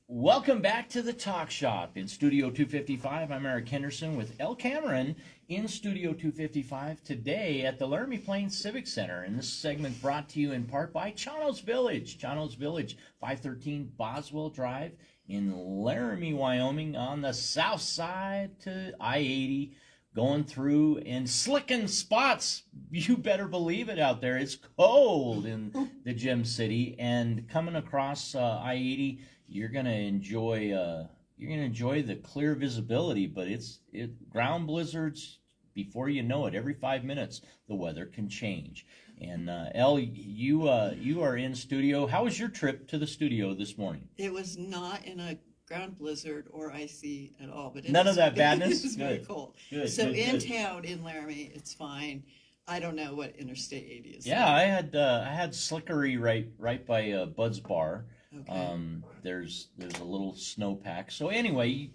Welcome back to the Talk Shop in Studio 255. I'm Eric Henderson with Elle Cameron in Studio 255 today at the Laramie Plains Civic Center. And this segment brought to you in part by Chano's Village. Chano's Village, 513 Boswell Drive in Laramie, Wyoming, on the south side to I-80, going through and slicking spots. You better believe it out there. It's cold in the Gem City, and coming across I-80, you're gonna enjoy the clear visibility, but it's ground blizzards before you know it. Every 5 minutes the weather can change. And Elle, you are in studio. How was your trip to the studio this morning? It was not in a ground blizzard or icy at all, but None of that badness? It was very cold. Good, so good, in good. town in Laramie, it's fine. I don't know what Interstate 80 is. Yeah, I had Slickery right by Bud's Bar. Okay. There's a little snowpack. So anyway,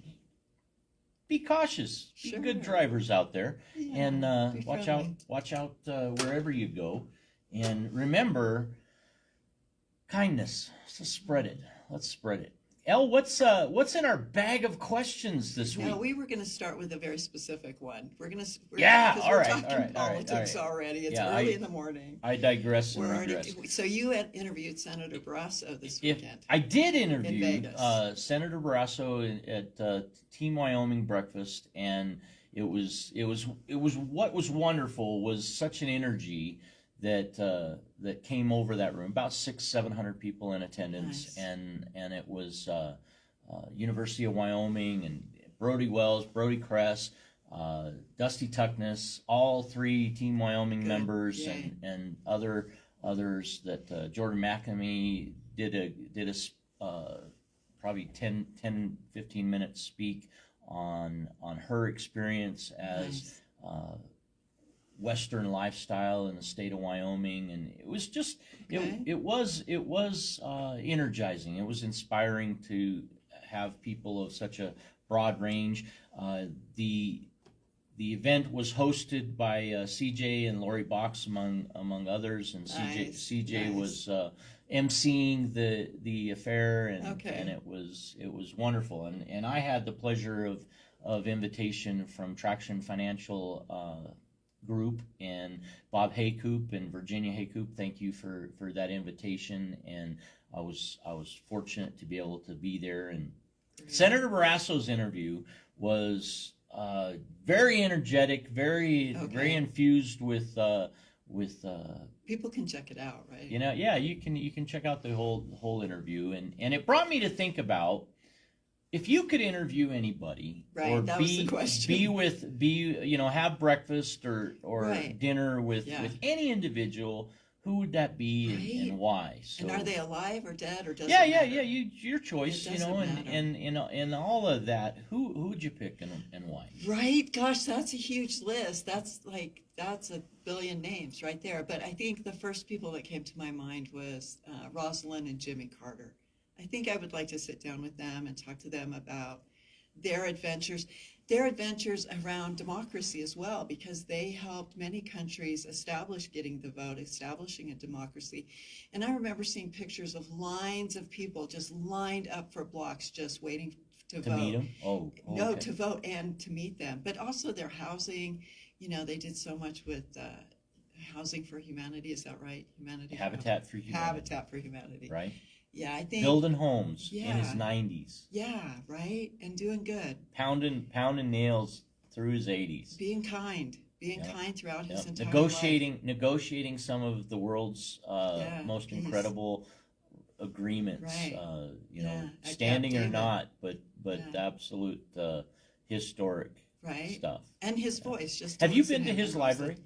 be cautious. Be Sure. good drivers out there, Yeah, and be watch friendly. out wherever you go, and remember kindness. Let's spread it. Let's spread it. Elle, what's in our bag of questions this week? No, we were going to start with a very specific one. We're Yeah, because all we're right, talking all right, all right, politics all right. already. It's Yeah, early in the morning. I digress and We're already regress. so you had interviewed Senator Barrasso this If weekend. I did interview Vegas. Senator Barrasso at Team Wyoming breakfast, and it was what was wonderful was such an energy that came over that room. About 600-700 people in attendance, Nice. and it was University of Wyoming and Brody Wells, Brody Kress, Dusty Tuckness, all three Team Wyoming Good. members, Yay. and others that Jordan McNamee did a probably 10-15 minute speak on her experience as Nice. Western lifestyle in the state of Wyoming, and it was just Okay. it was energizing. It was inspiring to have people of such a broad range. The event was hosted by CJ and Lori Box among others, and Nice, CJ nice. was emceeing the affair, Okay. and it was wonderful. And I had the pleasure of invitation from Traction Financial Group and Bob Haycoop and Virginia Haycoop. Thank you for that invitation, and I was fortunate to be able to be there. And Great. Senator Barrasso's interview was very energetic, very Okay. infused with People can check it out, right? yeah, you can check out the whole interview, and it brought me to think about if you could interview anybody, Right, or that was the question. have breakfast or Right. dinner with Yeah. any individual, who would that be, Right. and why? So And are they alive or dead or doesn't yeah, matter? your choice, It doesn't matter. and all of that. Who would you pick, and why? Right, gosh, that's a huge list. That's a billion names right there. But I think the first people that came to my mind was Rosalind and Jimmy Carter. I think I would like to sit down with them and talk to them about their adventures around democracy as well, because they helped many countries establish getting the vote, establishing a democracy. And I remember seeing pictures of lines of people just lined up for blocks, just waiting to To vote. meet him? Oh, No, okay. to vote and to meet them, but also their housing. They did so much with Housing for Humanity. Is that right? Habitat for Humanity. Habitat for Humanity. Right? Yeah, I think. Building homes in his Yeah. 90s. Yeah, right, and doing good, Pounding nails through his 80s. being kind Yep. throughout his Yep. entire Negotiating some of the world's Yeah, most he's- incredible agreements. Right. At Standing Camp or David. not, but Yeah. absolute historic Right, stuff. and his voice. Just Have to you listen been to him his and library? in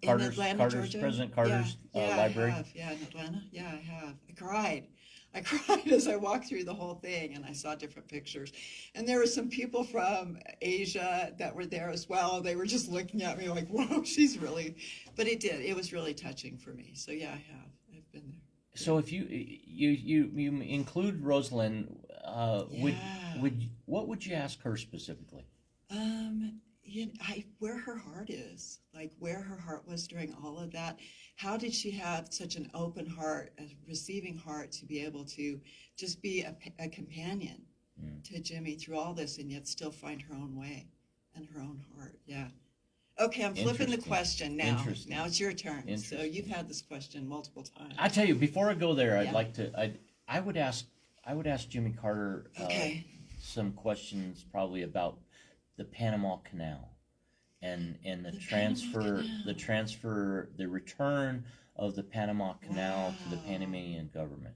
Carter's- Atlanta, Carter's- Georgia. President Carter's, yeah, library? I have. Yeah, in Atlanta. Yeah, I have. I cried. I cried as I walked through the whole thing, and I saw different pictures. And there were some people from Asia that were there as well. They were just looking at me like, "Whoa, she's really." But it was really touching for me. So yeah, I have. I've been there. So if you include Rosalind, Yeah. what would you ask her specifically? where her heart is, like where her heart was during all of that. How did she have such an open heart, a receiving heart, to be able to just be a companion to Jimmy through all this, and yet still find her own way and her own heart? Yeah. Okay, I'm flipping the question now. Interesting. Now it's your turn. So Interesting. you've had this question multiple times. I tell you, before I go there, I'd Yeah. like to. I would ask Jimmy Carter Okay. some questions, probably about the Panama Canal, and the The transfer, Panama Canal. the return of the Panama Canal to the Wow. Panamanian government.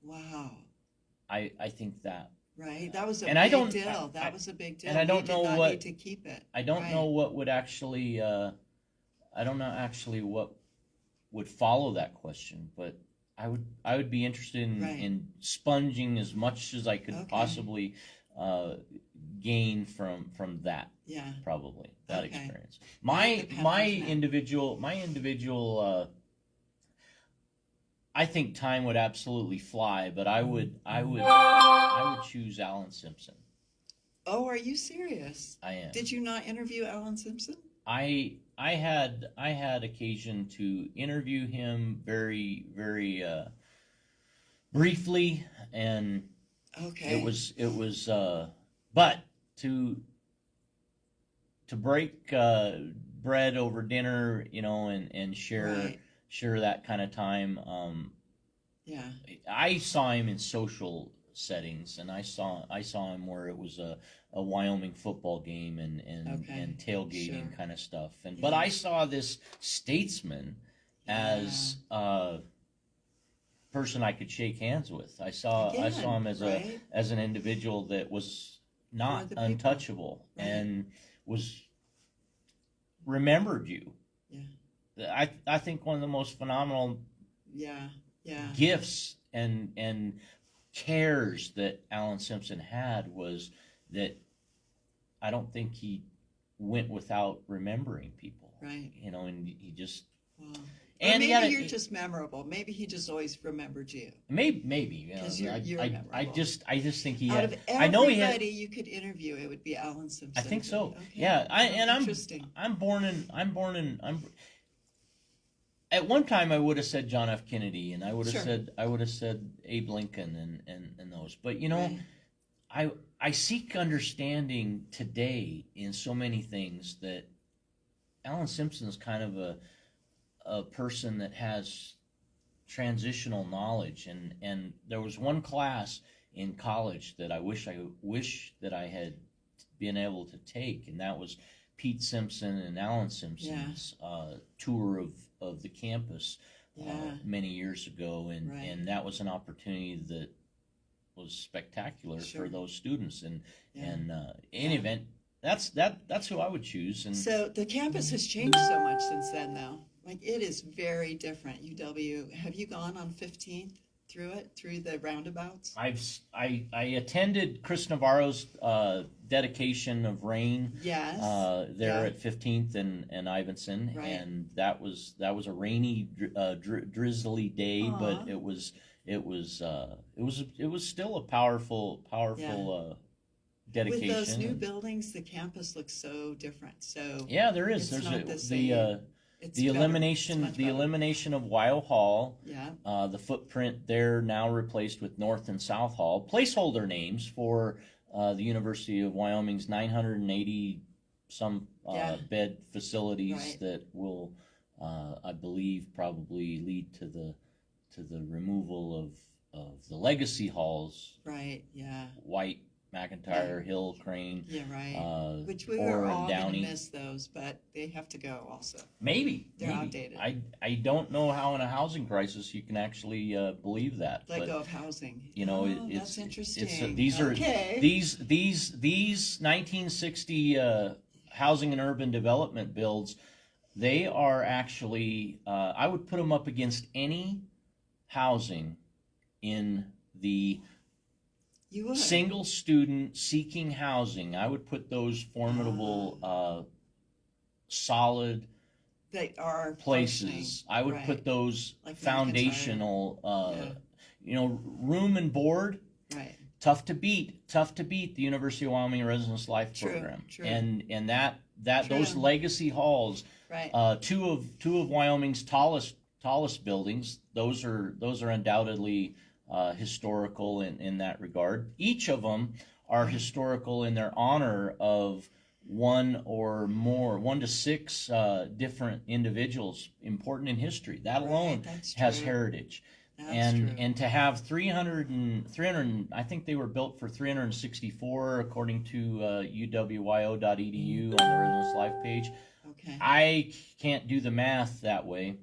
Wow. I think that. Right? That was a And I big don't- deal. I- That was a big deal. and I don't We did know not what- need to keep it. I don't Right. know what would actually. I don't know actually what would follow that question, but I would be interested in, Right. in sponging as much as I could Okay. possibly gain from that, Yeah. probably that Okay. experience. Like the My Panama individual. I think time would absolutely fly, but I would choose Alan Simpson. Oh, are you serious? I am. Did you not interview Alan Simpson? I had occasion to interview him very briefly, and Okay. it was but to break bread over dinner, and share Right. that kind of time. Yeah. I saw him in social settings, and I saw him where it was a Wyoming football game and Okay. tailgating Sure. kind of stuff. Yeah. But I saw this statesman as a person I could shake hands with. I saw him as right? as an individual that was not For the people. untouchable, Right. and was remembered you. Yeah. I think one of the most phenomenal Yeah. Yeah. gifts and cares that Alan Simpson had was that I don't think he went without remembering people. Right. And he just Wow. Or and maybe he had you're just memorable. Maybe he just always remembered you. maybe 'Cause you're I memorable. just think he Out had. of I know he had. everybody you could interview, it would be Alan Simpson. I think so. Okay. Yeah. Interesting. I'm born in. At one time, I would have said John F. Kennedy, and I would have Sure. said Abe Lincoln, and those. But Right. I seek understanding today in so many things that Alan Simpson's kind of a person that has transitional knowledge, and there was one class in college that I wish that I had been able to take, and that was Pete Simpson and Alan Simpson's tour of the campus Yeah. many years ago, and Right. and that was an opportunity that was spectacular Sure. for those students, and Yeah. and in any event, that's who I would choose. And So the campus has changed so much since then, though. Like, it is very different. UW. Have you gone on 15th through the roundabouts? I attended Chris Navarro's dedication of rain Yes. there Yeah. at 15th and Ivinson, Right. and that was a rainy, drizzly day, Aw. but it was still a powerful dedication. With those new and- buildings, the campus looks so different. So Yeah, there is. It's There's not the the same. it's the better. elimination It's much better. of Weil Hall. Yeah. The footprint there now replaced with North and South Hall. Placeholder names for the University of Wyoming's 980 some Yeah. bed facilities Right. that will, I believe, probably lead to the removal of the legacy halls, Right. Yeah. White, McIntyre, Hill, Crane, Yeah. Right. Which we Orr are and all going to Downey. miss those, but they have to go also. Maybe They're maybe. outdated. I don't know how in a housing crisis you can actually believe that. Let but, go of housing. it's That's interesting. these are okay. these 1960 housing and urban development builds. They are actually I would put them up against any housing in the You would. single student seeking housing. I would put those formidable solid They are places. functioning. I would Right. put those Like foundational Yeah. room and board Right. tough to beat the University of Wyoming Residence Life True, Program. true. And that those True. legacy halls, Right. two of Wyoming's tallest buildings, those are undoubtedly historical in that regard. Each of them are historical in their honor of one to six different individuals important in history. That alone that's has true. heritage. That's true. And to have 300, I think they were built for 364 according to uwyo.edu on the Residence Life page. Okay. I can't do the math that way.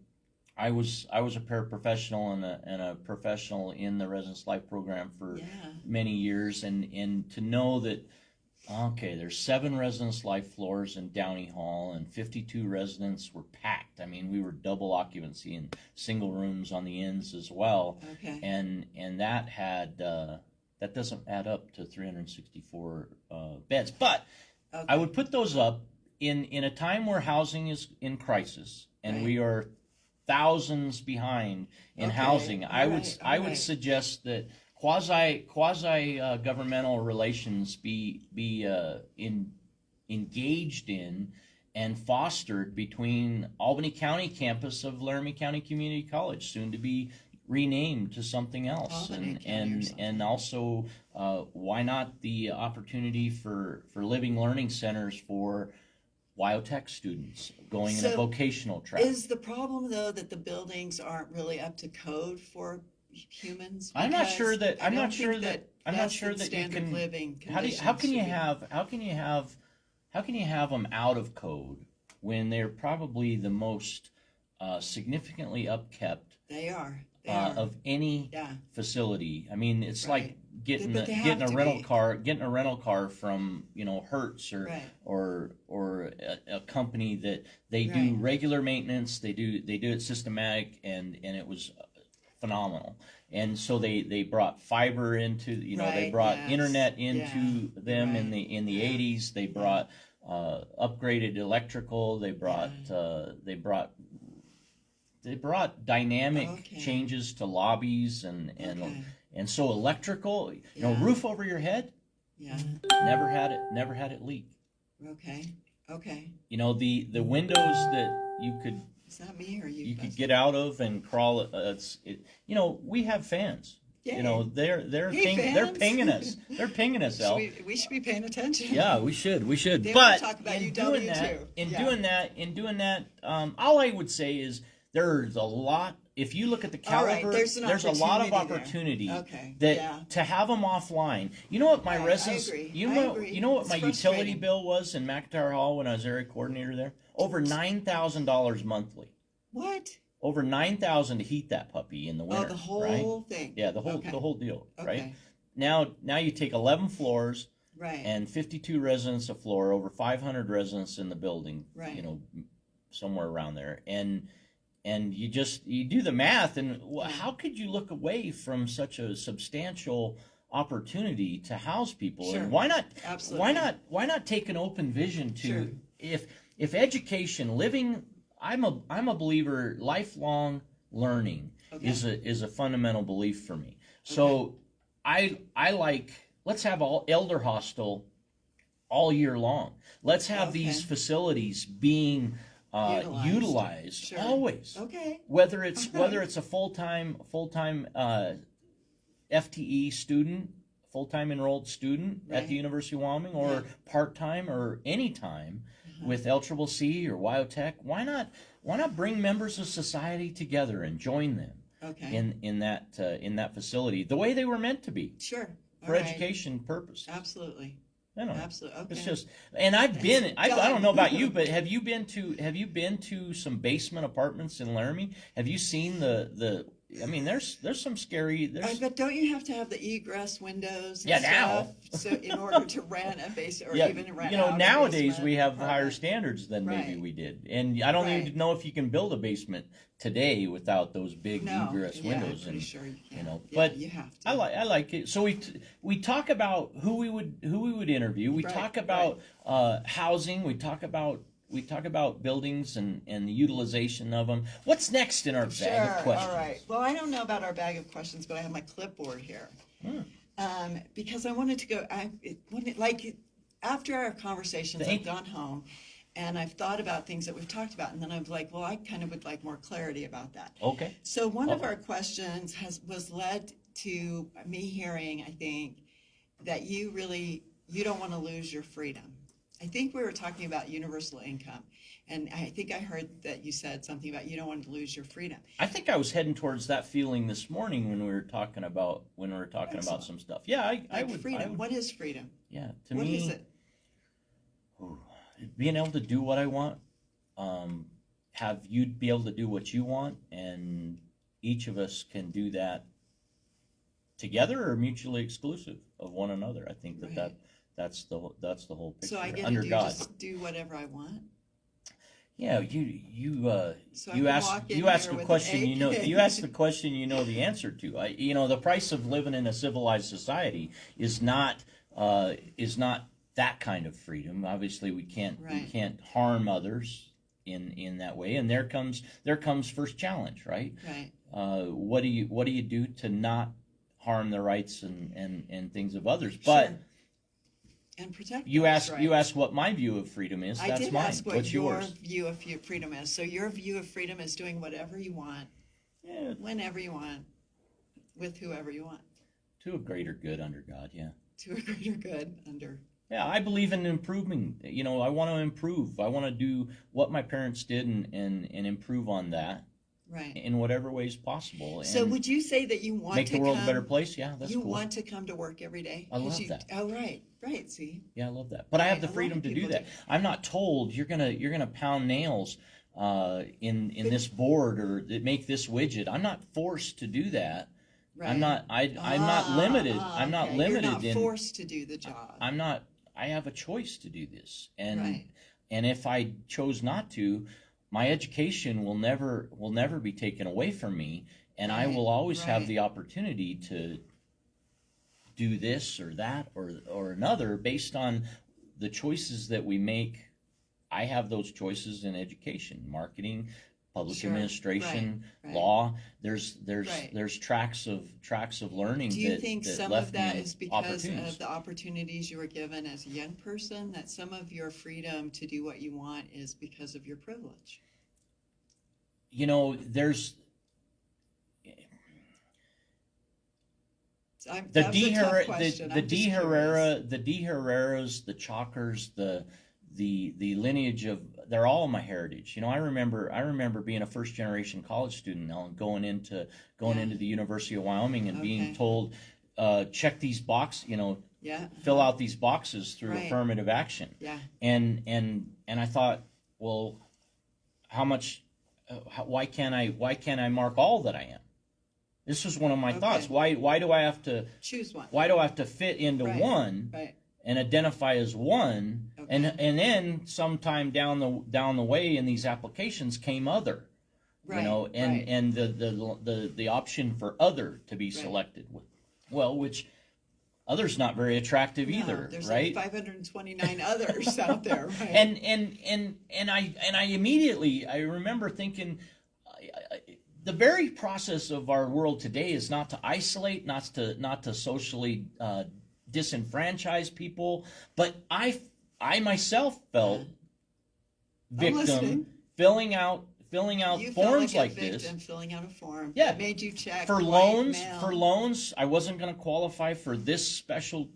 I was a paraprofessional and a professional in the Residence Life program for Yeah. many years, and to know that, okay, there's 7 Residence Life floors in Downey Hall, and 52 residents were packed. I mean, we were double occupancy and single rooms on the ends as well. Okay. And that had that doesn't add up to 364 beds. But Okay. I would put those up in a time where housing is in crisis, and Right. we are thousands behind in Okay. housing. I would Alright, I would alright. suggest that quasi governmental relations be engaged in and fostered between Albany County campus of Laramie County Community College, soon to be renamed to something else, Albany County or and something. also why not the opportunity for living learning centers for Wyotech students going in a So, vocational track. Is the problem though that the buildings aren't really up to code for humans? I'm not Because sure that I I'm don't not sure think that I'm not that's sure the that you standard can. living How can conditions you should be. how can you have them out of code when they're probably the most significantly upkept They are. They are. of any Yeah. facility? I mean, it's Right. like getting But they have getting a to rental be. car from Hertz Right. or a company that they do Right. regular maintenance. They do it systematic, and it was phenomenal. And so they brought fiber into they Right, brought yes. internet into Yeah, them right. in the Yeah. 80s. They brought upgraded electrical. They brought dynamic Okay. changes to lobbies and Okay. and so electrical, Yeah. roof over your head, Yeah. never had it leak. Okay. Okay. The windows that Is that me or you? you could Buzz? get out of and crawl. We have fans. Yay. They're Hey, they're fans. pinging us. They're pinging us, El. We should be paying attention. Yeah, we should. They But wanna talk about in UW doing that, too. in Yeah. doing that, all I would say is there's a lot. If you look at the All right, caliber, there's a lot of opportunity opportunity there. Okay, that yeah. to have them offline. You know what my Right, I residence? agree. You I know agree. you know what It's my utility frustrating. bill was in McIntyre Hall when I was area coordinator there? Over $9,000 monthly. What? Over $9,000 to heat that puppy in the winter. Oh, the whole right? thing. Yeah, the whole Okay. deal. Okay. Right now you take 11 floors Right. and 52 residents a floor, over 500 residents in the building. Right. Somewhere around there, and you do the math, and how could you look away from such a substantial opportunity to house people? Sure. And why not? Absolutely. Why not take an open vision to Sure. if education, living? I'm a believer. Lifelong learning Okay. is a fundamental belief for me. So I like, let's have all elder hostel all year long. Let's have these Okay. facilities being utilized Sure. always. Okay. Whether it's Okay. a full-time FTE student, full-time enrolled student at Right. the University of Wyoming, or Yeah. part-time or any time with LCCC or Wyotech, why not bring members of society together and join them Okay. in that facility the way they were meant to be Sure. for All right. education purpose. Absolutely. I don't know. Absolutely. Okay. It's just, and I don't done. know about you, but have you been to some basement apartments in Laramie? Have you seen I mean, there's some scary. But don't you have to have the egress windows? And Yeah, now. stuff, so in order to rent a base or Yeah, even rent out a nowadays basement we have higher apartment. standards than maybe Right. we did, and I don't Right. even know if you can build a basement today without those big No. egress Yeah, windows. I'm pretty And sure you can. Yeah, but you have to. I like it. So we talk about who we would interview. We Right, talk about housing. We talk about buildings and the utilization of them. What's next in our bag of questions? All right. Well, I don't know about our bag of questions, but I have my clipboard here. Because I wanted to go. Like after our conversations, Thank- I've gone home, and I've thought about things that we've talked about, and then I'm like, well, I kind of would like more clarity about that. Okay. So one of our questions was led to me hearing, I think, that you don't want to lose your freedom. I think we were talking about universal income, and I think I heard that you said something about you don't want to lose your freedom. I think I was heading towards that feeling this morning when we were talking about Excellent. some stuff. Yeah, I Like would. freedom. I would, What is freedom? yeah, to What me, is it? being able to do what I want, have you be able to do what you want, and each of us can do that together or mutually exclusive of one another. I think Right. that's the whole picture. So I get Under to God. just do whatever I want. Yeah, you So I you can ask walk in you ask here a with an question you know AK. you ask the question you know the answer to. The price of living in a civilized society is not that kind of freedom. Obviously, we Right. can't harm others in that way. And there comes first challenge, right? Right. What do you do to not harm the rights and things of others? But Sure. And protect you those ask rights. what my view of freedom is. I That's did mine. ask what What's your yours? view of freedom is. So your view of freedom is doing whatever you want, Yeah, whenever you want, with whoever you want, to a greater good under God. Yeah. to a greater good under. Yeah, I believe in improving. I want to improve. I want to do what my parents did and improve on that Right. in whatever ways possible. So and would you say that you want make to the world come, a better place? Yeah, that's you cool. want to come to work every day? I 'Cause love that. Oh, right. Right. See? Yeah, I love that. But I have Right, the a lot freedom of to do people that. do. I'm not told you're gonna pound nails in But- this board or make this widget. I'm not forced to do that. Right. I'm not limited. I'm not okay. limited You're not in. forced to do the job. I'm not. I have a choice to do this, and Right. and if I chose not to, my education will never be taken away from me, and I Right, will always have right. the opportunity to do this or that or another based on the choices that we make. I have those choices in education, marketing, public Sure, administration, right. law. There's Right. tracks of learning. Do you that, think that some left of that me is because opportunities. of the opportunities you were given as a young person, that some of your freedom to do what you want is because of your privilege? There's the That was a tough D. question. The I'm D. just curious. Herrera, the D. Herreras, the Chalkers, the lineage of, they're all my heritage. I remember being a first generation college student now and going into the University of Wyoming and being Okay. told, check these boxes, Yeah. fill out these boxes through Right. affirmative action. Yeah. And I thought, well, how much? Why can't I mark all that I am? This was one of my Okay. thoughts. Why do I have to? Choose one. Why do I have to fit into Right. one Right. and identify as one? Okay. And then sometime down the way in these applications came other, Right. and right. and the option for other to be Right. selected. Well, which other's not very attractive No, either, there's right? like 529 others out there, right? And I immediately I remember thinking, the very process of our world today is not to isolate, not to socially disenfranchise people, but I myself felt victim listening. filling out You felt forms like like a this. victim filling out a form. Yeah. It made you check For white loans, male. I wasn't going to qualify for this special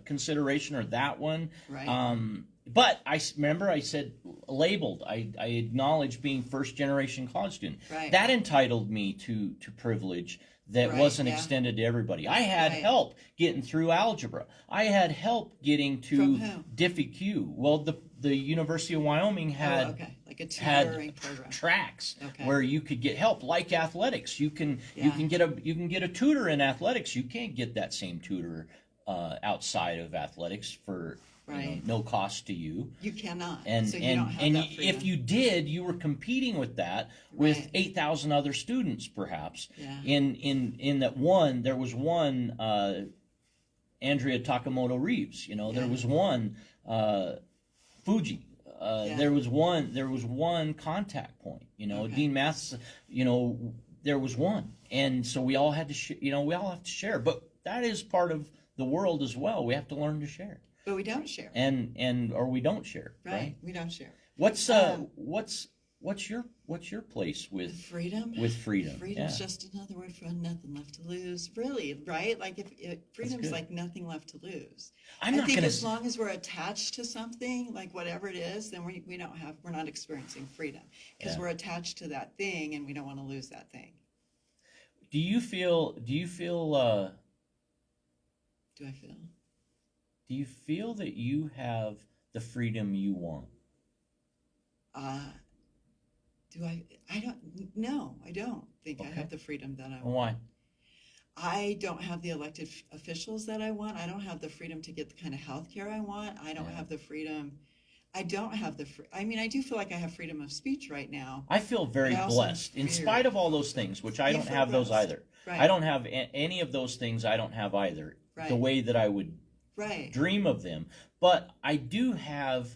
consideration or that one. Right. But remember I said labeled. I acknowledged being first generation college student. Right. That entitled me to privilege that Right, wasn't yeah. extended to everybody. I had Right. help getting through algebra. I had help getting to From who? Diffie-Q. Well, the University of Wyoming had Oh, okay. Like a had tutoring program. tracks Okay. where you could get help, like athletics. You can Yeah. get a tutor in athletics. You can't get that same tutor outside of athletics for Right. no cost to you. You cannot. And so you don't have that freedom. if you did, you were competing with that with Right. 8,000 other students, perhaps. Yeah. In that one, there was one Andrea Takamoto Reeves. There Yeah. was one Fuji. Yeah. There was one contact point. Okay. Dean Mathis. There was one, and so we all had to. We all have to share. But that is part of the world as well. We have to learn to share, But we don't share. and or we don't share. Right. We don't share. What's your place with Freedom? freedom? Freedom's Yeah. just another word for nothing left to lose. Really, right? Like if freedom's good. like nothing left to lose. I'm I not think gonna. as long as we're attached to something, like whatever it is, then we're not experiencing freedom because Yeah. we're attached to that thing and we don't want to lose that thing. Do you feel? Do you feel? Do I feel? Do you feel that you have the freedom you want? Do I? I don't. No, I don't think I Okay. have the freedom that I want. Why? I don't have the elected officials that I want. I don't have the freedom to get the kind of health care I want. I don't Yeah. have the freedom. I don't have the. I mean, I do feel like I have freedom of speech right now. I feel very I also blessed, in fear- spite of all those things, which I You don't feel have those blessed. either. Right. I don't have any of those things. I don't have either. Right. The way that I would Right. dream of them, but I do have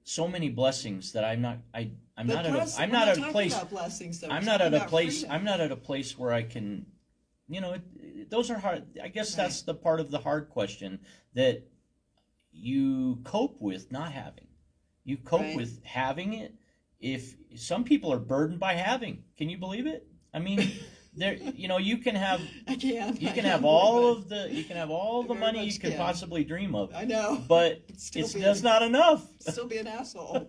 so many blessings that I'm not. I'm But not at plus, a. I'm we're not at a talking place. about blessings, though. I'm We're not talking at a about place. freedom. I'm not at a place where I can. Those are hard. I guess that's the part of the hard question that you cope with not having. You cope Right. with having it. If some people are burdened by having, can you believe it? I mean, there. You can have. I can't. You I can can't have believe all it. of the. You can have all the Very money much you could can. possibly dream of, I know. but Still it's be- just not enough. Still be an asshole.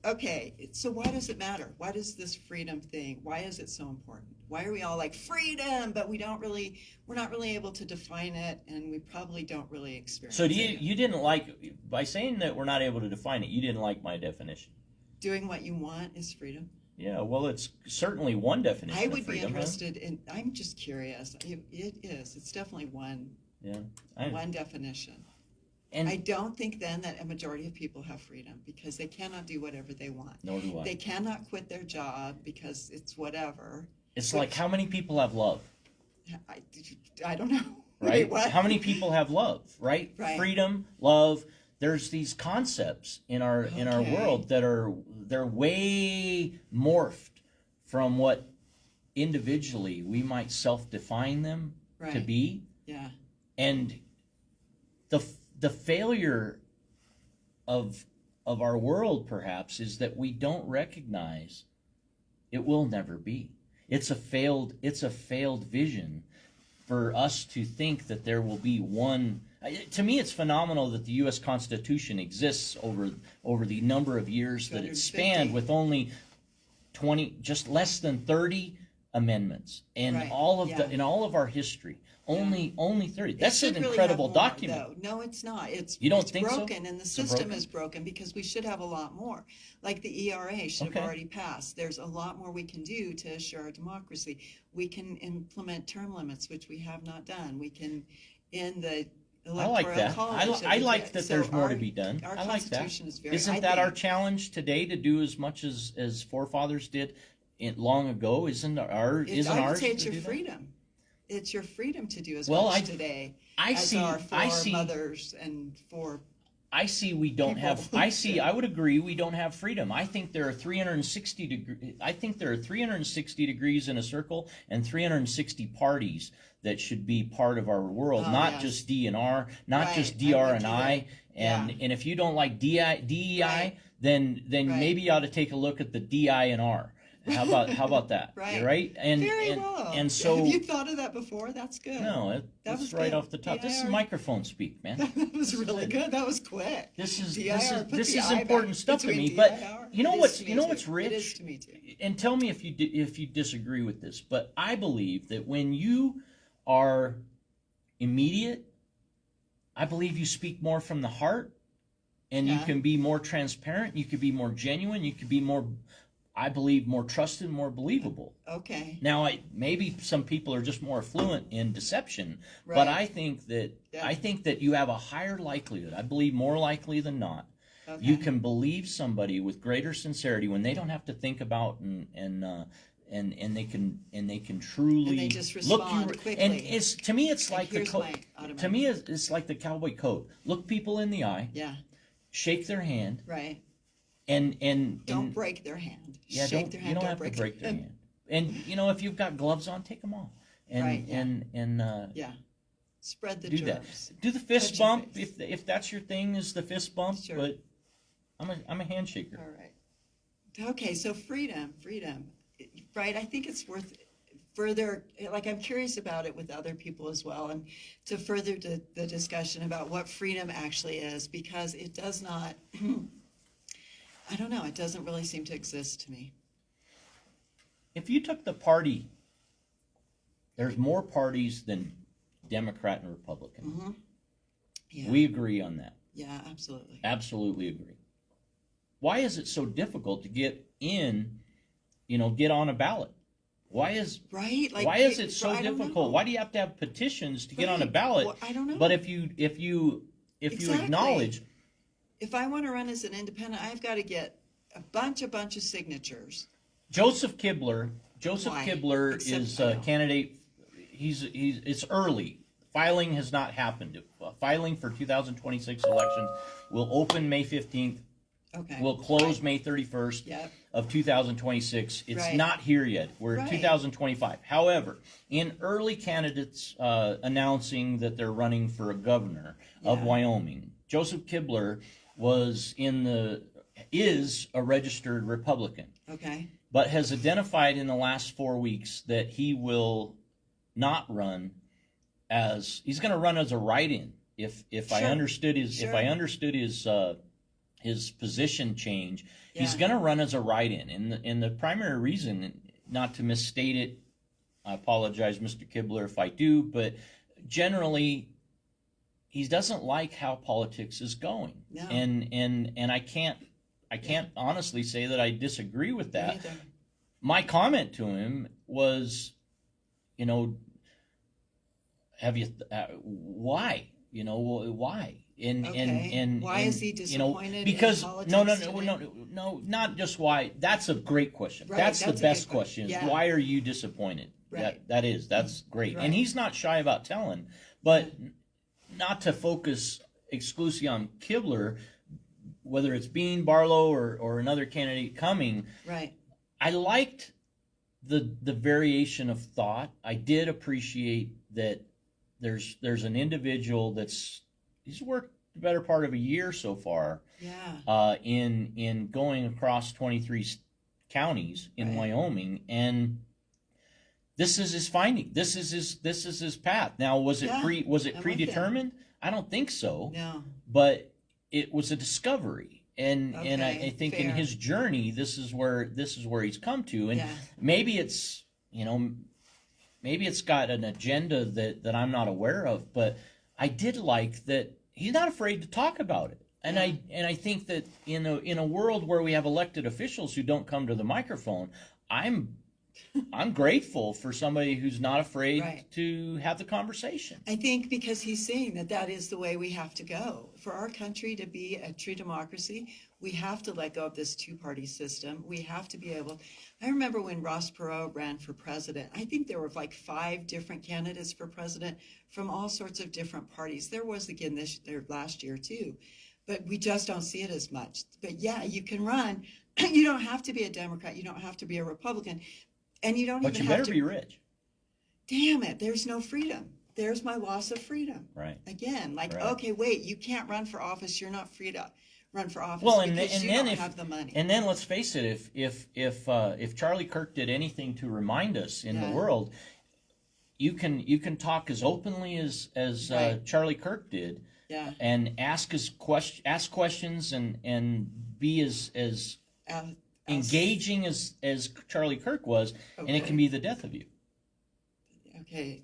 Okay, so why does it matter? Why does this freedom thing? Why is it so important? Why are we all like freedom, but we're not really able to define it, and we probably don't really experience So it. you didn't like, by saying that we're not able to define it, you didn't like my definition. Doing what you want is freedom. Yeah, well, it's certainly one definition I of would be freedom. Huh? interested in. I'm just curious. It is. It's definitely one Yeah, one definition. and I don't think then that a majority of people have freedom because they cannot do whatever they want. nor do I. They cannot quit their job because it's whatever. It's like, how many people have love, I don't know. right? Wait, what? How many people have love, right? Right. Freedom, love. There's these concepts in our Okay. world that they're way morphed from what individually we might self-define them to Right. be, Yeah. and the failure of our world perhaps is that we don't recognize it will never be. It's a failed vision for us to think that there will be one. To me, it's phenomenal that the U.S. Constitution exists over the number of years that it 250. spanned, with only 20, just less than 30 amendments, and Right, all of yeah. in all of our history, only 30. It That's should an really incredible have more, document. though. No, it's not. You don't it's think so? broken, and the So system broken? is broken because we should have a lot more. Like the ERA should Okay. have already passed. There's a lot more we can do to assure our democracy. We can implement term limits, which we have not done. We can end the I electoral like that. college. I like we- that so there's more to our- be done. Our I like that. Constitution is very. Isn't I that our think- challenge today, to do as much as forefathers did long ago? Isn't I would ours say it's to your do that? freedom. It's your freedom to do as Well, much I- today I as see. our I see. foremothers and for. I see. We don't People have. I see. should. I would agree. We don't have freedom. I think there are 360 degrees. I think there are 360 degrees in a circle, and 360 parties that should be part of our world, Oh, not yes. just DNR, not Right, just I'm DR with and you I. there. And Yeah. and if you don't like DEI, Right. then Right. maybe you ought to take a look at the DI and R. How about that? Right. Right? And Very and, well. and so have you thought of that before? That's good. no, That that's was right good. off the top. This is DIR. microphone speak, man. That was really good. That was quick. This is DIR, put this the is I back important stuff to between me. But DIR. you know It is what's to me you know too. what's rich? It is to me too. And tell me if you disagree with this. But I believe that when you are immediate, I believe you speak more from the heart, and you Yeah. can be more transparent. You could be more genuine. You could be more, I believe, more trusted, more believable. Okay. Now, maybe some people are just more fluent in deception, Right. but I think that Yeah. you have a higher likelihood. I believe more likely than not. Okay. You can believe somebody with greater sincerity when they don't have to think about and they can truly And they just look respond you. quickly. And it's to me, it's like the here's my automatic- to me it's like the cowboy code. Look people in the eye, Yeah. shake their hand, Right. and Don't break their hand. yeah, Shake their hand. you don't have to break their hand. And if you've got gloves on, take them off. and Right, yeah. and Yeah. Spread the do that. germs. Do the fist Touchy bump face. if that's your thing, is the fist bump. Sure. But I'm a handshaker. All right. Okay, so freedom, right? I think it's worth further, like I'm curious about it with other people as well, and to further the discussion about what freedom actually is, because it does not, I don't know, it doesn't really seem to exist to me. If you took the party, there's more parties than Democrat and Republican. Mm-hmm. Yeah, We agree on that. yeah, absolutely. Absolutely agree. Why is it so difficult to get in, get on a ballot? Why is Right? Like, why is it so I don't know. difficult? Why do you have to have petitions to get on a Right. ballot? Well, I don't know. But if you Exactly. acknowledge, If I want to run as an independent, I've got to get a bunch of signatures. Joseph Kibler Why? is Except, I a know. candidate. It's early. Filing has not happened. Filing for 2026 elections will open May 15th. Okay. Will close May 31st Yep. of 2026. It's Right. not here yet. We're in Right. 2025. However, in early candidates announcing that they're running for a governor of Yeah. Wyoming, Joseph Kibler is a registered Republican, Okay. but has identified in the last 4 weeks that he will not run he's going to run as a write-in. If I Sure. understood Sure. his position change, he's Yeah. going to run as a write-in. And the primary reason, not to misstate it, I apologize, Mr. Kibler, if I do, but generally, he doesn't like how politics is going. No. And I can't honestly say that I disagree with Me that. neither. My comment to him was, have you why? Why? And Okay. Why is he disappointed in because politics no, today? not just why. That's a great question. Right, That's the that's a best good question. question. Is Yeah. why are you disappointed? Right. That's great. Right. And he's not shy about telling, but not to focus exclusively on Kibler, whether it's Bean, Barlow, or another candidate coming. Right. I liked the variation of thought. I did appreciate that there's an individual he's worked the better part of a year so far Yeah. in going across 23 counties in Right. Wyoming, and this is his finding. This is his path. Now, was it Yeah, I'm with him. predetermined? I don't think so. No. But it was a discovery, and I Okay, think in fair. his journey, this is where he's come to, and Yeah. maybe it's maybe it's got an agenda that I'm not aware of, but I did like that he's not afraid to talk about it, and Yeah. I think that in a world where we have elected officials who don't come to the microphone, I'm grateful for somebody who's not afraid Right. to have the conversation. I think because he's saying that is the way we have to go. For our country to be a true democracy, we have to let go of this two-party system. We have to be able. I remember when Ross Perot ran for president, I think there were like 5 different candidates for president from all sorts of different parties. There was again last year too, but we just don't see it as much. But yeah, you can run. You don't have to be a Democrat. You don't have to be a Republican. And you don't But even you have better to. be rich, Damn it, there's no freedom. There's my loss of freedom. right? Again, like, Right. okay, wait, you can't run for office. You're not free to run for office Well, and because you then don't if have the money. and then let's face it, if Charlie Kirk did anything to remind us in the Yeah. world, you can talk as openly as Right. Charlie Kirk did, Yeah. and ask questions and be as As- engaging as Charlie Kirk was, and it Okay. can be the death of you. Okay.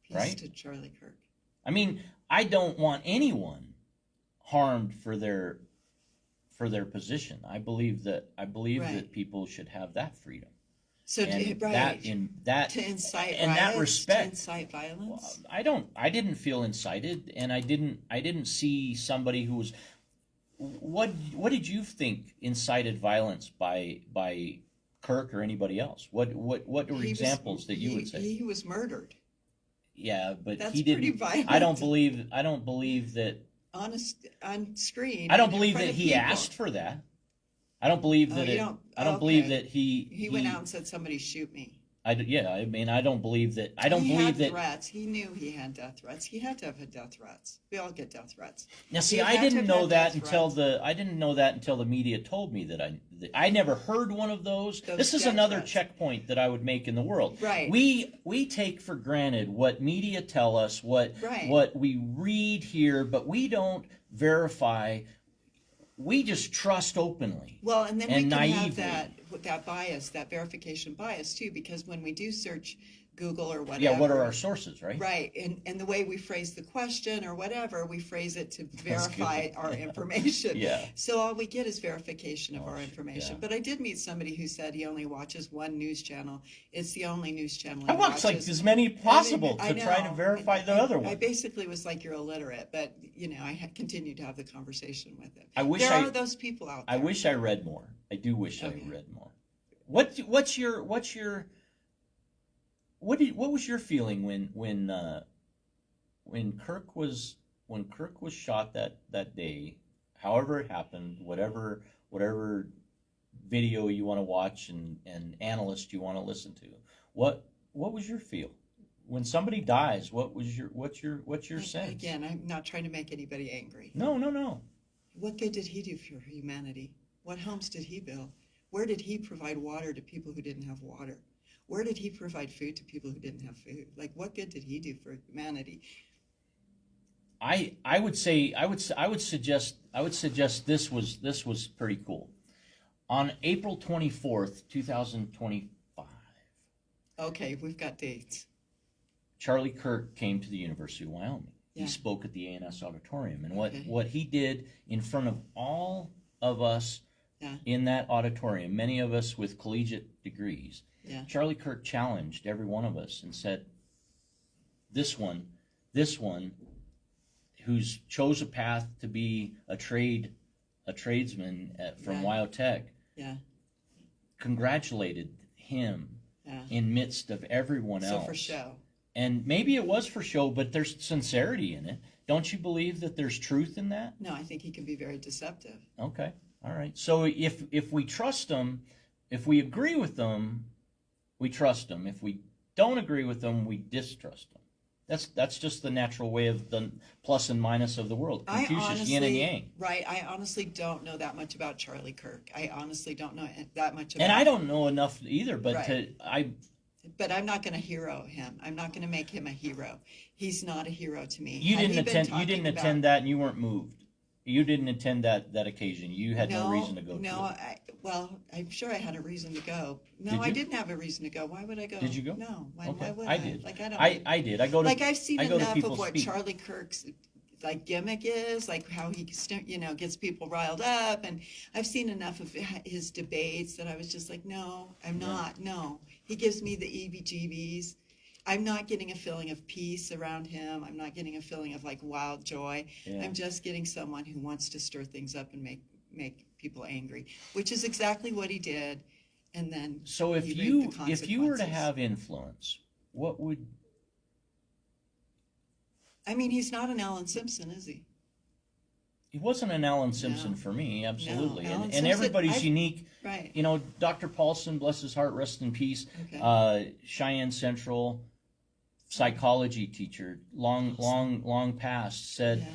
Peace Right? to Charlie Kirk. I mean, I don't want anyone harmed for their position. I believe that Right. people should have that freedom. So, And right. that to incite in that riots, respect, to incite violence. I didn't feel incited, and I didn't see somebody who was. What did you think incited violence by Kirk or anybody else? What were He was- examples that you he- would say? He was murdered Yeah, but That's he didn't. pretty violent. I don't believe that. on screen. I don't in believe front that of he people. asked for that. I don't believe Oh, that you it. don't- I don't believe okay. that he He went out and said, "Somebody shoot me." Yeah, I mean, I don't believe that. I don't He believe had that. threats. He knew he had death threats. He had to have had death threats. We all get death threats. Now, see, He I had to didn't have know had that death until threats. I didn't know that until the media told me that I never heard one of those. Those This is death another threats. checkpoint that I would make in the world. Right. We take for granted what media tell us, Right. what we read here, but we don't verify. We just trust openly. Well, and then and we can naively. have that bias, that verification bias too, because when we do search Google or whatever. Yeah, what are our sources, right? Right, and the way we phrase the question or whatever, we phrase it to That's verify good. our information. Yeah. So all we get is verification of our Gosh, information. yeah. But I did meet somebody who said he only watches one news channel. It's the only news channel he I watch like watches. as many possible I to try to know. verify the other I one. basically was like, you're illiterate, but I had continued to have the conversation with him. I wish there I- are those people out there. I wish I read more. I do wish Okay. I read more. What was your feeling when Kirk was shot that day, however it happened, whatever video you want to watch and analyst you want to listen to, what was your feel when somebody dies? What's your sense? Again, I'm not trying to make anybody angry. No. What good did he do for humanity? What homes did he build? Where did he provide water to people who didn't have water? Where did he provide food to people who didn't have food? Like, what good did he do for humanity? I would suggest this was pretty cool. On April 24th, 2025, Okay, we've got dates. Charlie Kirk came to the University of Wyoming. Yeah. He spoke at the A&S auditorium, and Okay. what he did in front of all of us Yeah. in that auditorium, many of us with collegiate degrees, Yeah. Charlie Kirk challenged every one of us and said, this one who's chose a path to be a tradesman from Yeah. Wyotech, Yeah. congratulated him Yeah. in midst of everyone So else. for show. And maybe it was for show, but there's sincerity in it. Don't you believe that there's truth in that? No, I think he can be very deceptive. Okay. All right. So if we trust them, if we agree with them, we trust them. If we don't agree with them, we distrust them. That's just the natural way of the plus and minus of the world. Confucius, yin and yang. Right, I honestly don't know that much about Charlie Kirk. I honestly don't know that much about And I don't know enough either, but Right. But I'm not going to hero him. I'm not going to make him a hero. He's not a hero to me. you Had didn't he been attend talking about- attend that, and you weren't moved. You didn't attend that occasion. You had no reason to go No, to it. well, I'm sure I had a reason to go. No, Did I you? didn't have a reason to go. Why would I go? Did you go? No, why Okay. would I did. Like, I don't. I did. I go to Like, I've seen I go to enough people of what speak. Charlie Kirk's like gimmick is, like how he gets people riled up, and I've seen enough of his debates that I was just like, no, I'm not. No, he gives me the EBGBs. I'm not getting a feeling of peace around him. I'm not getting a feeling of like wild joy. Yeah. I'm just getting someone who wants to stir things up and make people angry, which is exactly what he did. And then So if he you reaped the if you were to consequences. have influence, what would I mean, he's not an Alan Simpson, is he? he wasn't an Alan Simpson No. for me, absolutely. Alan And Simpson, everybody's unique. Right. You know, Dr. Paulson, bless his heart, rest in peace. Okay. Cheyenne Central psychology teacher, long past, said, Yeah.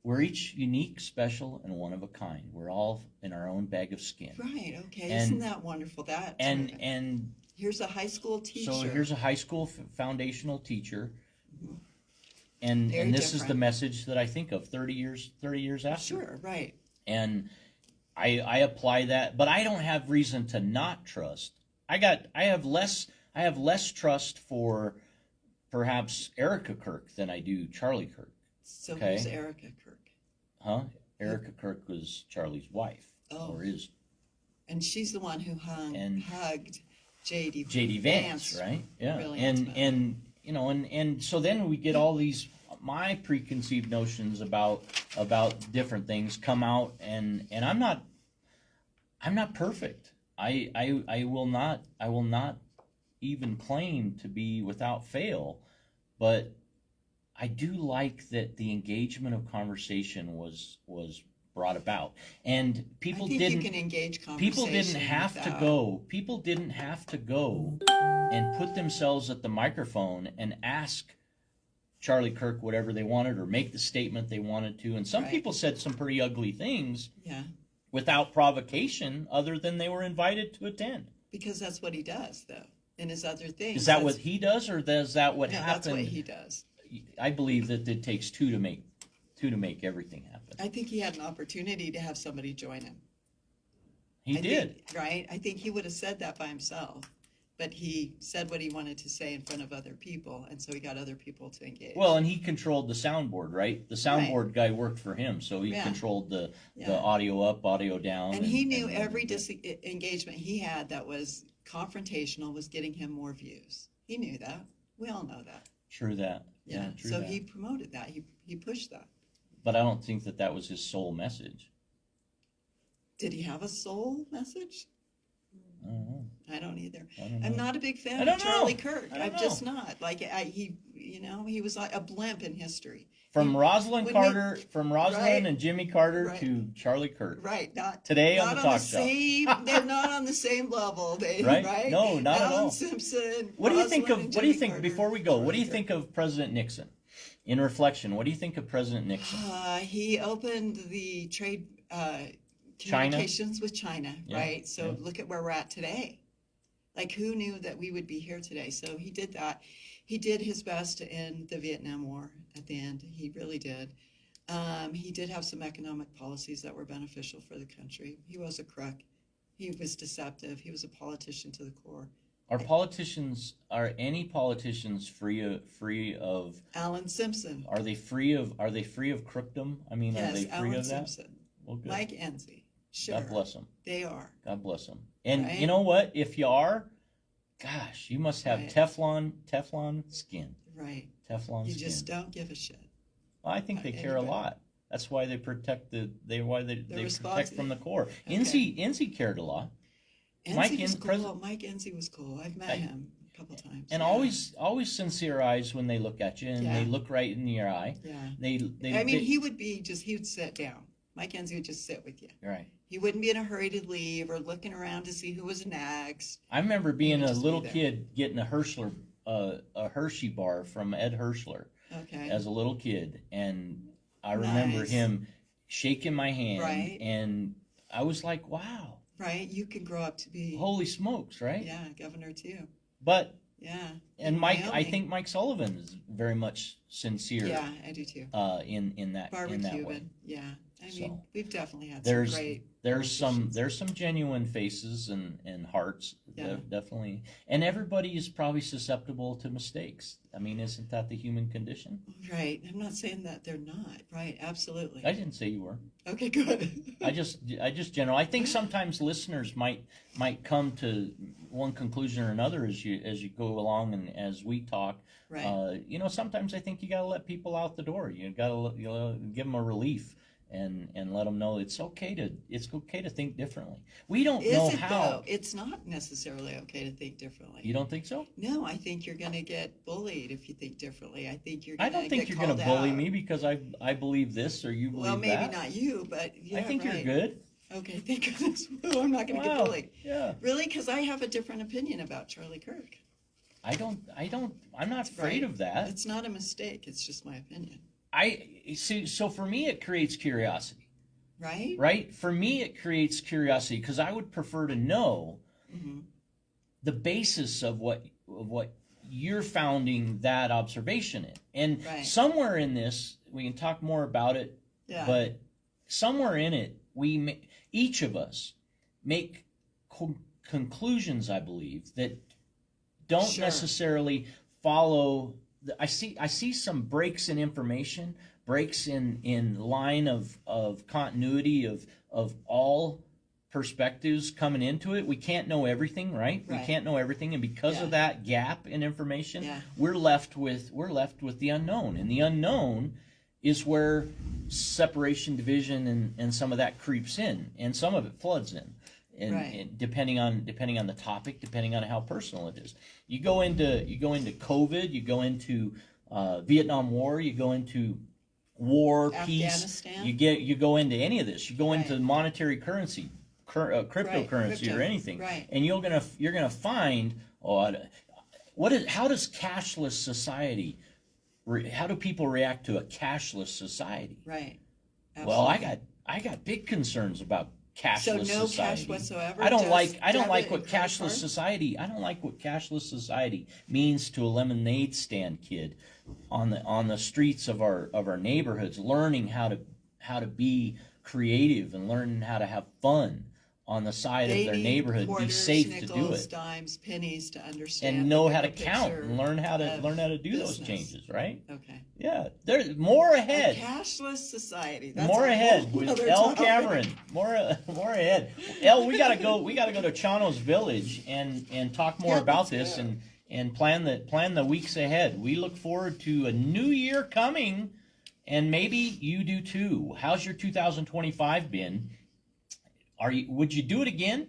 we're each unique, special, and one of a kind. We're all in our own bag of skin. Right. Okay. And- Isn't that wonderful? And Here's a high school teacher. so here's a high school foundational teacher, and Very this is the different. message that I think of 30 years after. Sure. Right. And I apply that, but I don't have reason to not trust. I have less trust for perhaps Erica Kirk than I do Charlie Kirk. So Okay. who's Erica Kirk? Huh? Erica Kirk was Charlie's wife, Oh. or is And she's the one who And- hugged J.D. J.D. Vance, right? Yeah, really and intimately. you know, and so then we get all these my preconceived notions about different things come out, and I'm not perfect. I will not even claim to be without fail, but I do like that the engagement of conversation was brought about. And people I think didn't you can engage people conversation. didn't have to without- go people didn't have to go and put themselves at the microphone and ask Charlie Kirk whatever they wanted or make the statement they wanted to. And some Right. people said some pretty ugly things Yeah, without provocation other than they were invited to attend. because that's what he does, though. In his other things. Is that that's- what he does, or is that what No, happened? that's what he does. I believe that it takes two to make everything happen. I think he had an opportunity to have somebody join him. He I did. think, right? I think he would have said that by himself, but he said what he wanted to say in front of other people, and so he got other people to engage. Well, and he controlled the soundboard, right? The soundboard guy worked for him, so he Yeah. controlled the Yeah. audio up, audio down. And he knew every engagement he had that was confrontational was getting him more views. He knew that. We all know that. True that. Yeah, true So that. he promoted that. He pushed that. But I don't think that was his sole message. Did he have a soul message? I don't know. I don't either. I don't know. I'm not a big fan I of don't know. Charlie Kirk. I don't I'm just not. Like he was like a blimp in history. From Rosalind when Carter, from Rosalind Right. and Jimmy Carter Right. to Charlie Kirk. Right, not Today on not the on talk the show. same. They're not on the same level. They Right? right? No, not at Alan all. Simpson. What do you think Rosalind of? and What do you Jimmy think Carter. before we go? What do you Charlie think of President Nixon? In reflection, what do you think of President Nixon? He opened the trade China? communications with China, Yeah, right? So yeah. look at where we're at today. Like, who knew that we would be here today? So he did that. He did his best to end the Vietnam War at the end. He really did. He did have some economic policies that were beneficial for the country. He was a crook. He was deceptive. He was a politician to the core. Are any politicians free of? Alan Simpson. Are they free of crookdom? I mean, are Yes, they free Alan of that? Simpson. Well, good. Mike Enzi. Sure. God bless them. They are. God bless them. And Right? you know what? If you are, gosh, you must have Right. Teflon skin. Right. Teflon You skin. just don't give a shit. Well, I think they care a anybody. lot. That's why they protect they protect responsive. from the core. Okay. Enzi cared a lot. Mike Enzi was En- cool. President- Mike Enzi was cool. I've met I- him a couple times. And yeah. always sincere eyes when they look at you, and they Yeah. look right in your eye. Yeah. They I mean, he would sit down. Mike Enzi would just sit with you. right. He wouldn't be in a hurry to leave or looking around to see who was next. I remember being would a just be little there. kid getting a Hershey bar from Ed Herschler Okay. as a little kid, and I remember Nice. him shaking my hand, Right. and I was like, "Wow, Right? You could grow up to be, holy smokes!" Right? yeah, governor too. But Yeah. and In Mike, I Wyoming. think Mike Sullivan is very much sincere. Yeah, I do too. In that Barbara way. Cuban. Yeah. I mean, So, we've definitely had there's some great there's politicians. some genuine faces and hearts, Yeah. definitely, and everybody is probably susceptible to mistakes. I mean, isn't that the human condition? Right. I'm not saying that they're not. Right. Absolutely. I didn't say you were. Okay, good. I just general. I think sometimes listeners might come to one conclusion or another as you go along and as we talk. Right. Sometimes I think you got to let people out the door. You got to give them a relief and let them know it's okay to think differently. We don't Is know it how. though? It's not necessarily okay to think differently. You don't think so? No, I think you're going to get bullied if you think differently. I think you're. I Gonna don't think get you're going to called bully out. me because I believe this or you believe Well, maybe that. not you, but yeah, I think right. you're good. Okay, thank goodness. Well, I'm not going to Wow. get bullied. Yeah. Really, because I have a different opinion about Charlie Kirk. I'm not afraid Right. of that. It's not a mistake. It's just my opinion. I see. So for me, it creates curiosity. Right? Right? For me, it creates curiosity because I would prefer to know Mm-hmm. the basis of what you're founding that observation in. And Right. somewhere in this, we can talk more about it, Yeah. but somewhere in it, each of us make conclusions, I believe, that don't Sure. necessarily follow. I see some breaks in information, breaks in line of continuity of all perspectives coming into it. We can't know everything, right? We Right. can't know everything, and because Yeah. of that gap in information, Yeah. we're left with the unknown, and the unknown is where separation, division, and some of that creeps in, and some of it floods in. And, Right. and depending on the topic, depending on how personal it is, you go into COVID, you go into Vietnam War, you go into war, peace. Afghanistan. You go into any of this. You go into Right. monetary currency, cryptocurrency, crypto, or anything, right. and you're gonna find how does cashless society? How do people react to a cashless society? Right. Well, Absolutely. I got big concerns about cashless So no society. cash whatsoever? I don't Just like debit what and credit cashless card? society. I don't like what cashless society means to a lemonade stand kid on the streets of our neighborhoods, learning how to be creative and learning how to have fun on the side They of their need neighborhood, be quarters, safe nickels, to do it, dimes, pennies to understand. and the know how to bigger count picture and learn how of to do those business. changes, right? Okay. Yeah, there's more A ahead. cashless society. That's More a ahead whole with other El topic. Cameron. More ahead. El, we gotta go to Chano's Village and talk more Yeah, about let's this go. and plan the weeks ahead. We look forward to a new year coming, and maybe you do too. How's your 2025 been? Would you do it again?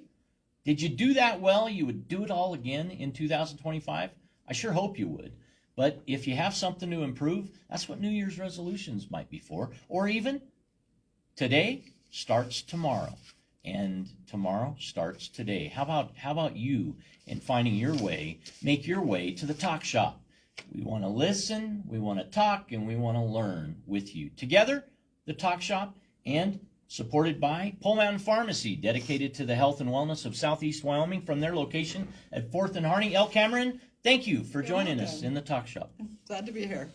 Did you do that well? You would do it all again in 2025? I sure hope you would. But if you have something to improve, that's what New Year's resolutions might be for. Or even today starts tomorrow, and tomorrow starts today. How about you in finding your way, make your way to the Talk Shop? We want to listen, we want to talk, and we want to learn with you. Together, the Talk Shop, and supported by Pole Mountain Pharmacy, dedicated to the health and wellness of Southeast Wyoming from their location at 4th and Harney. El Cameron, thank you for You're joining us welcome. in the Talk Shop. Glad to be here.